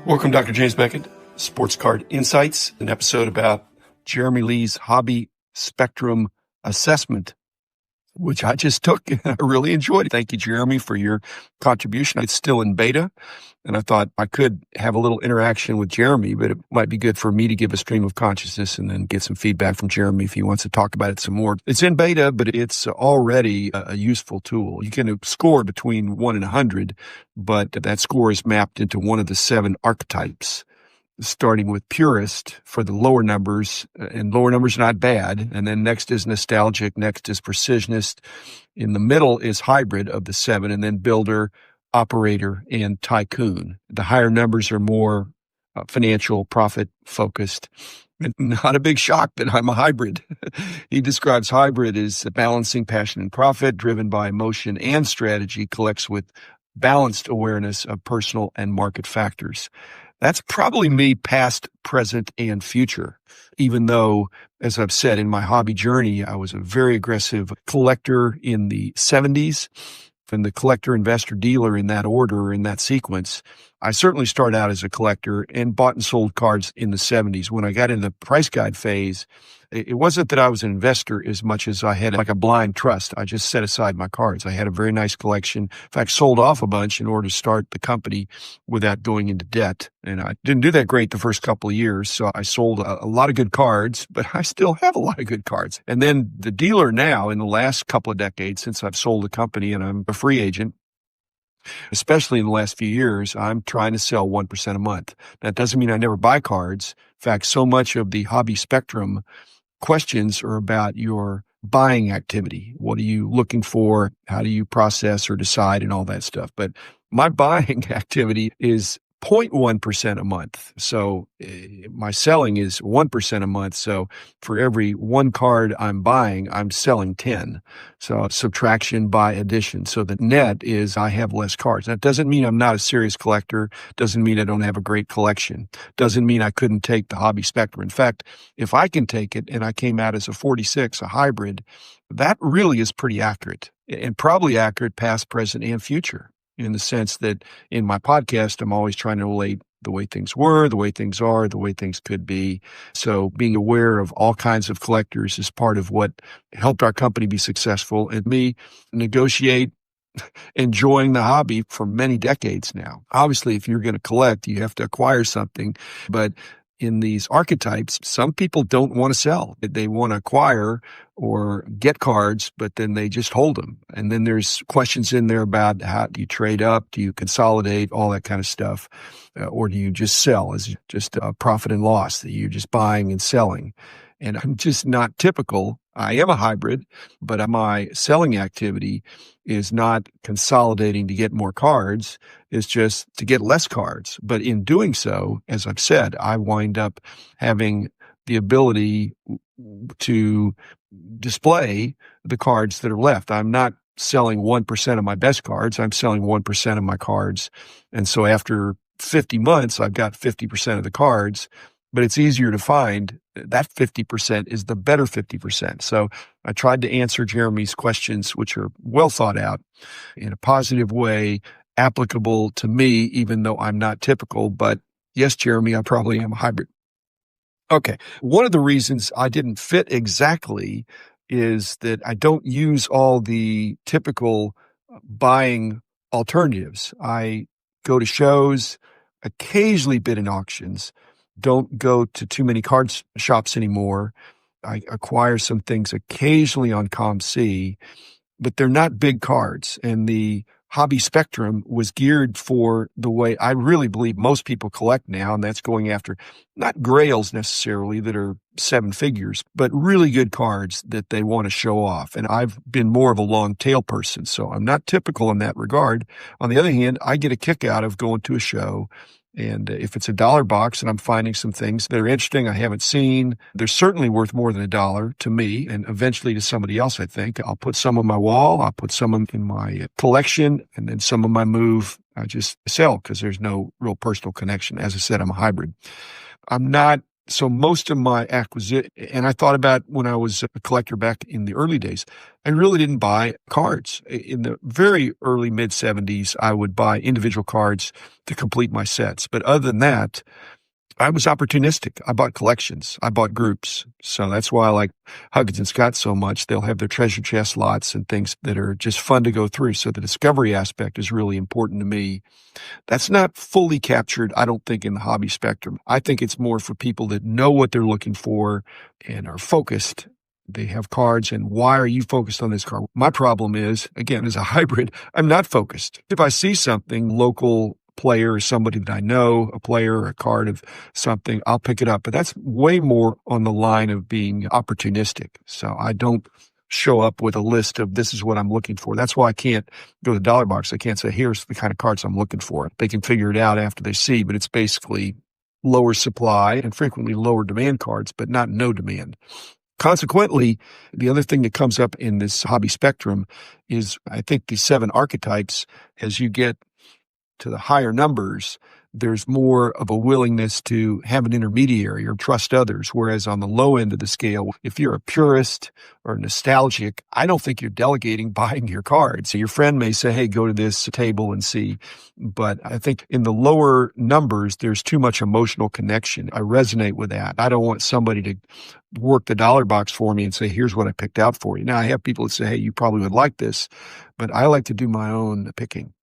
Welcome, Dr. James Beckett, Sports Card Insights, an episode about Jeremy Lee's hobby spectrum assessment, which I just took and I really enjoyed it. Thank you, Jeremy, for your contribution. It's still in beta, and I thought I could have a little interaction with Jeremy, but it might be good for me to give a stream of consciousness and then get some feedback from Jeremy if he wants to talk about it some more. It's in beta, but it's already a useful tool. You can score between 1 and 100, but that score is mapped into one of the 7 archetypes, starting with purist for the lower numbers, and lower numbers are not bad. And then next is nostalgic, next is precisionist. In the middle is hybrid of the 7, and then builder, operator, and tycoon. The higher numbers are more financial, profit focused. And not a big shock that I'm a hybrid. He describes hybrid as balancing passion and profit, driven by emotion and strategy, collects with balanced awareness of personal and market factors. That's probably me past, present, and future, even though, as I've said, in my hobby journey, I was a very aggressive collector in the 70s, and the collector, investor, dealer in that order, in that sequence. I certainly started out as a collector and bought and sold cards in the 70s. When I got into the price guide phase, it wasn't that I was an investor as much as I had like a blind trust. I just set aside my cards. I had a very nice collection. In fact, sold off a bunch in order to start the company without going into debt. And I didn't do that great the first couple of years. So I sold a lot of good cards, but I still have a lot of good cards. And then the dealer now, in the last couple of decades, since I've sold the company and I'm a free agent, especially in the last few years, I'm trying to sell 1% a month. That doesn't mean I never buy cards. In fact, so much of the hobby spectrum questions are about your buying activity. What are you looking for? How do you process or decide and all that stuff? But my buying activity is 0.1% a month. So my selling is 1% a month. So for every 1 card I'm buying, I'm selling 10. So subtraction by addition. So the net is I have less cards. That doesn't mean I'm not a serious collector. Doesn't mean I don't have a great collection. Doesn't mean I couldn't take the hobby spectrum. In fact, if I can take it and I came out as a 46, a hybrid, that really is pretty accurate, and probably accurate past, present, and future. In the sense that in my podcast, I'm always trying to relate the way things were, the way things are, the way things could be. So being aware of all kinds of collectors is part of what helped our company be successful and me negotiate enjoying the hobby for many decades now. Obviously, if you're going to collect, you have to acquire something. But in these archetypes, some people don't want to sell. They want to acquire or get cards, but then they just hold them. And then there's questions in there about how do you trade up? Do you consolidate? All that kind of stuff. Or do you just sell as just a profit and loss that you're just buying and selling? And I'm just not typical. I am a hybrid, but my selling activity is not consolidating to get more cards. It's just to get less cards. But in doing so, as I've said, I wind up having the ability to display the cards that are left. I'm not selling 1% of my best cards. I'm selling 1% of my cards. And so after 50 months, I've got 50% of the cards. But it's easier to find that 50% is the better 50%. So I tried to answer Jeremy's questions, which are well thought out in a positive way, applicable to me, even though I'm not typical. But yes, Jeremy, I probably am a hybrid. Okay. One of the reasons I didn't fit exactly is that I don't use all the typical buying alternatives. I go to shows, occasionally bid in auctions, don't go to too many card shops anymore. I acquire some things occasionally on ComC, but they're not big cards. And the hobby spectrum was geared for the way I really believe most people collect now, and that's going after not grails necessarily that are 7 figures, but really good cards that they want to show off. And I've been more of a long tail person, so I'm not typical in that regard. On the other hand, I get a kick out of going to a show. And if it's $1 box and I'm finding some things that are interesting I haven't seen, they're certainly worth more than $1 to me and eventually to somebody else, I think. I'll put some on my wall. I'll put some in my collection, and then some of my move I just sell because there's no real personal connection. As I said, I'm a hybrid. I'm not So most of my acquisition, and I thought about when I was a collector back in the early days, I really didn't buy cards. In the very early mid 70s, I would buy individual cards to complete my sets. But other than that, I was opportunistic. I bought collections. I bought groups. So that's why I like Huggins and Scott so much. They'll have their treasure chest lots and things that are just fun to go through. So the discovery aspect is really important to me. That's not fully captured, I don't think, in the hobby spectrum. I think it's more for people that know what they're looking for and are focused. They have cards, and why are you focused on this card? My problem is, again, as a hybrid, I'm not focused. If I see something, local player or somebody that I know, a player or a card of something, I'll pick it up. But that's way more on the line of being opportunistic. So I don't show up with a list of this is what I'm looking for. That's why I can't go to the dollar box. I can't say, here's the kind of cards I'm looking for. They can figure it out after they see, but it's basically lower supply and frequently lower demand cards, but not no demand. Consequently, the other thing that comes up in this hobby spectrum is, I think, the 7 archetypes. As you get to the higher numbers, there's more of a willingness to have an intermediary or trust others. Whereas on the low end of the scale, if you're a purist or nostalgic, I don't think you're delegating buying your cards. So your friend may say, hey, go to this table and see. But I think in the lower numbers, there's too much emotional connection. I resonate with that. I don't want somebody to work the dollar box for me and say, here's what I picked out for you. Now, I have people that say, hey, you probably would like this, but I like to do my own picking.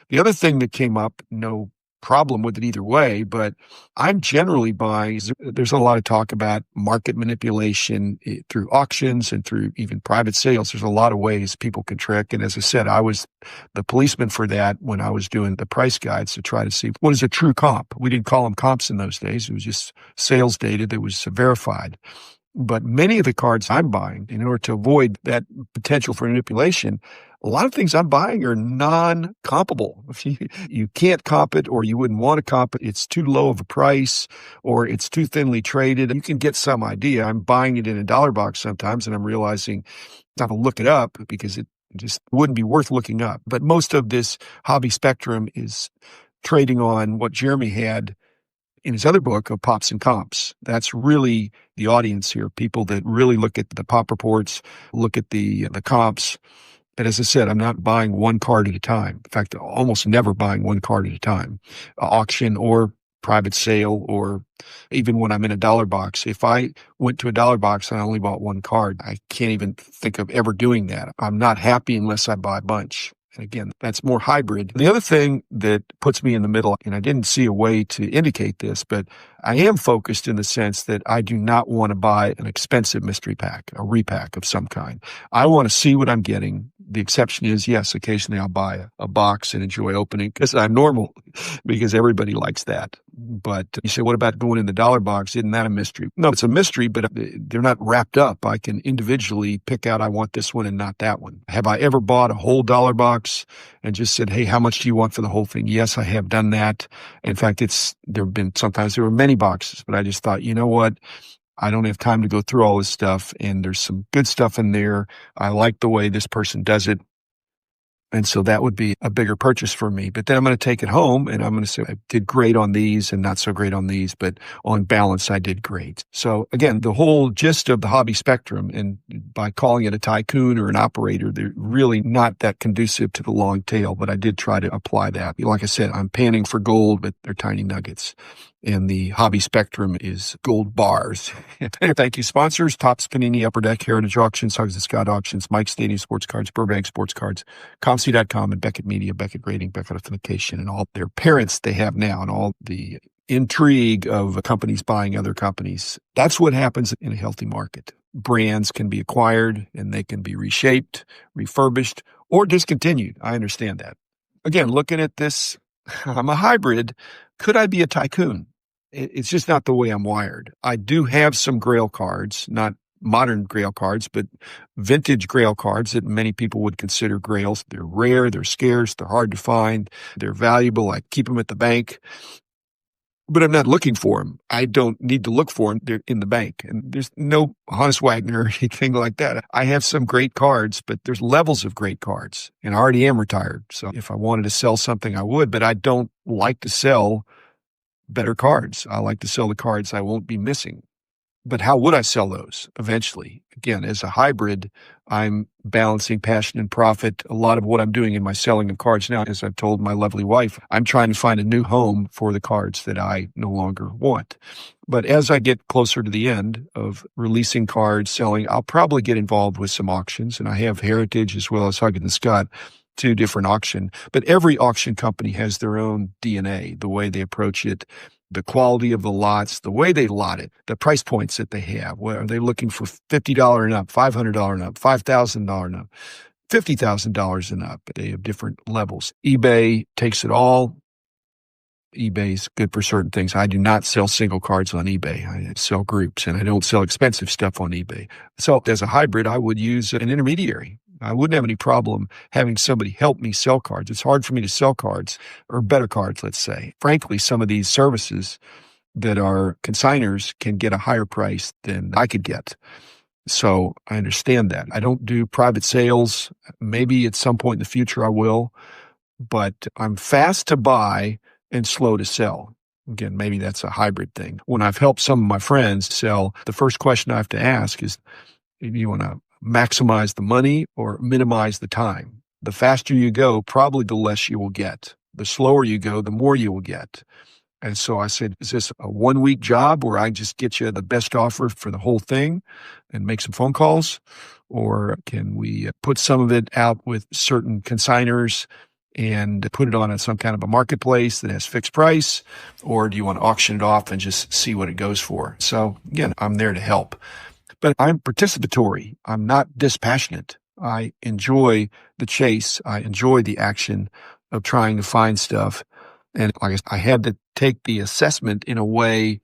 The other thing that came up, no problem with it either way, but I'm generally buying, there's a lot of talk about market manipulation through auctions and through even private sales. There's a lot of ways people can trick. And as I said, I was the policeman for that when I was doing the price guides to try to see what is a true comp. We didn't call them comps in those days. It was just sales data that was verified. But many of the cards I'm buying, in order to avoid that potential for manipulation, a lot of things I'm buying are non-compable. You can't comp it, or you wouldn't want to comp it. It's too low of a price, or it's too thinly traded. You can get some idea. I'm buying it in a dollar box sometimes, and I'm realizing I have to look it up because it just wouldn't be worth looking up. But most of this hobby spectrum is trading on what Jeremy had in his other book of pops and comps. That's really the audience here, people that really look at the pop reports, look at the comps. But as I said, I'm not buying one card at a time. In fact, almost never buying one card at a time. Auction or private sale, or even when I'm in a dollar box. If I went to a dollar box and I only bought one card, I can't even think of ever doing that. I'm not happy unless I buy a bunch. And again, that's more hybrid. The other thing that puts me in the middle, and I didn't see a way to indicate this, but I am focused in the sense that I do not want to buy an expensive mystery pack, a repack of some kind. I want to see what I'm getting. The exception is, yes, occasionally I'll buy a box and enjoy opening because I'm normal, because everybody likes that. But you say, what about going in the dollar box? Isn't that a mystery? No, it's a mystery, but they're not wrapped up. I can individually pick out, I want this one and not that one. Have I ever bought a whole dollar box and just said, hey, how much do you want for the whole thing? Yes, I have done that. In fact, there were many boxes, but I just thought, you know what? I don't have time to go through all this stuff, and there's some good stuff in there. I like the way this person does it. And so that would be a bigger purchase for me. But then I'm going to take it home and I'm going to say, I did great on these and not so great on these, but on balance, I did great. So again, the whole gist of the hobby spectrum, and by calling it a tycoon or an operator, they're really not that conducive to the long tail, but I did try to apply that. Like I said, I'm panning for gold, but they're tiny nuggets. And the hobby spectrum is gold bars. Thank you, sponsors: Topps, Panini, Upper Deck, Heritage Auctions, Huggins and Scott Auctions, Mike Stadium Sports Cards, Burbank Sports Cards, ComC.com, and Beckett Media, Beckett Grading, Beckett Authentication, and all their parents they have now, and all the intrigue of companies buying other companies. That's what happens in a healthy market. Brands can be acquired, and they can be reshaped, refurbished, or discontinued. I understand that. Again, looking at this, I'm a hybrid. Could I be a tycoon? It's just not the way I'm wired. I do have some Grail cards, not modern Grail cards, but vintage Grail cards that many people would consider Grails. They're rare, they're scarce, they're hard to find, they're valuable. I keep them at the bank, but I'm not looking for them. I don't need to look for them. They're in the bank. And there's no Hans Wagner or anything like that. I have some great cards, but there's levels of great cards. And I already am retired. So if I wanted to sell something, I would, but I don't like to sell better cards. I like to sell the cards I won't be missing. But how would I sell those eventually? Again, as a hybrid, I'm balancing passion and profit. A lot of what I'm doing in my selling of cards now, as I've told my lovely wife, I'm trying to find a new home for the cards that I no longer want. But as I get closer to the end of releasing cards, selling, I'll probably get involved with some auctions. And I have Heritage as well as Huggins and Scott, two different auction. But every auction company has their own DNA, the way they approach it, the quality of the lots, the way they lot it, the price points that they have. Are they looking for $50 and up, $500 and up, $5,000 and up, $50,000 and up? They have different levels. eBay takes it all. eBay's good for certain things. I do not sell single cards on eBay. I sell groups, and I don't sell expensive stuff on eBay. So as a hybrid, I would use an intermediary. I wouldn't have any problem having somebody help me sell cards. It's hard for me to sell cards, or better cards, let's say. Frankly, some of these services that are consigners can get a higher price than I could get. So I understand that. I don't do private sales. Maybe at some point in the future I will, but I'm fast to buy and slow to sell. Again, maybe that's a hybrid thing. When I've helped some of my friends sell, the first question I have to ask is, do you want to maximize the money or minimize the time? The faster you go, probably the less you will get. The slower you go, the more you will get. And so I said, is this a 1 week job where I just get you the best offer for the whole thing and make some phone calls? Or can we put some of it out with certain consigners and put it on some kind of a marketplace that has fixed price? Or do you want to auction it off and just see what it goes for? So again, I'm there to help. But I'm participatory. I'm not dispassionate. I enjoy the chase. I enjoy the action of trying to find stuff. And like I said, I had to take the assessment in a way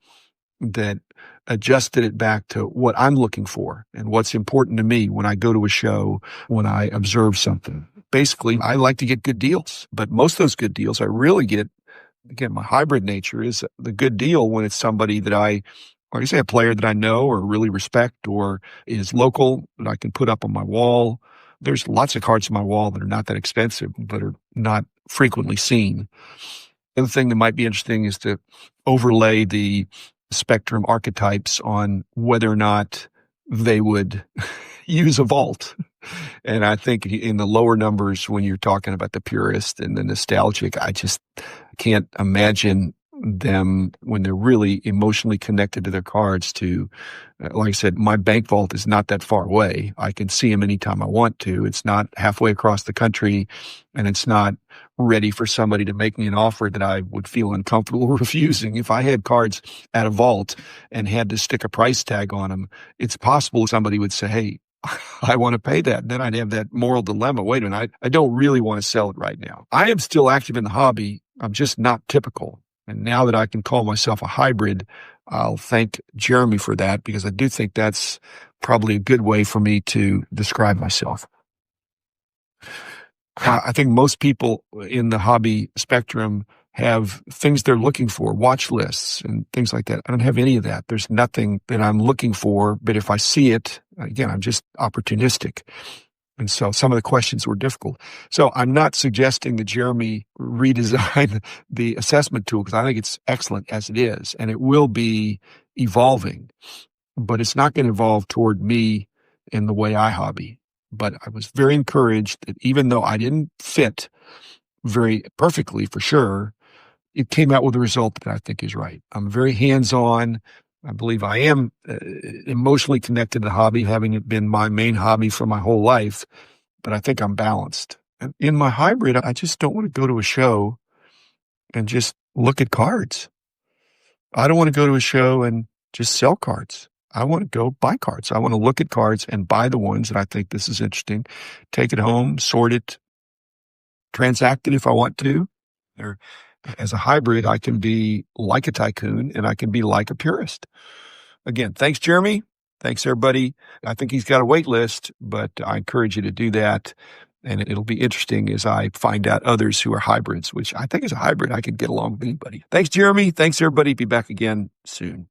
that adjusted it back to what I'm looking for and what's important to me when I go to a show, when I observe something. Basically, I like to get good deals, but most of those good deals I really get, again, my hybrid nature is the good deal when it's somebody that like I say, a player that I know or really respect or is local that I can put up on my wall. There's lots of cards on my wall that are not that expensive, but are not frequently seen. The other thing that might be interesting is to overlay the spectrum archetypes on whether or not they would use a vault. And I think in the lower numbers, when you're talking about the purist and the nostalgic, I just can't imagine them when they're really emotionally connected to their cards to, like I said, my bank vault is not that far away. I can see them anytime I want to. It's not halfway across the country, and it's not ready for somebody to make me an offer that I would feel uncomfortable refusing. If I had cards at a vault and had to stick a price tag on them, it's possible somebody would say, hey, I want to pay that. And then I'd have that moral dilemma. Wait a minute, I don't really want to sell it right now. I am still active in the hobby. I'm just not typical. And now that I can call myself a hybrid, I'll thank Jeremy for that, because I do think that's probably a good way for me to describe myself. I think most people in the hobby spectrum have things they're looking for, watch lists and things like that. I don't have any of that. There's nothing that I'm looking for, but if I see it, again, I'm just opportunistic. And so some of the questions were difficult. So I'm not suggesting that Jeremy redesign the assessment tool, because I think it's excellent as it is, and it will be evolving, but it's not going to evolve toward me in the way I hobby. But I was very encouraged that even though I didn't fit very perfectly for sure, it came out with a result that I think is right. I'm very hands-on. I believe I am emotionally connected to the hobby, having it been my main hobby for my whole life, but I think I'm balanced. And in my hybrid, I just don't want to go to a show and just look at cards. I don't want to go to a show and just sell cards. I want to go buy cards. I want to look at cards and buy the ones that I think this is interesting, take it home, sort it, transact it if I want to. Or as a hybrid, I can be like a tycoon and I can be like a purist. Again, thanks, Jeremy. Thanks, everybody. I think he's got a wait list, but I encourage you to do that. And it'll be interesting as I find out others who are hybrids, which I think as a hybrid, I could get along with anybody. Thanks, Jeremy. Thanks, everybody. Be back again soon.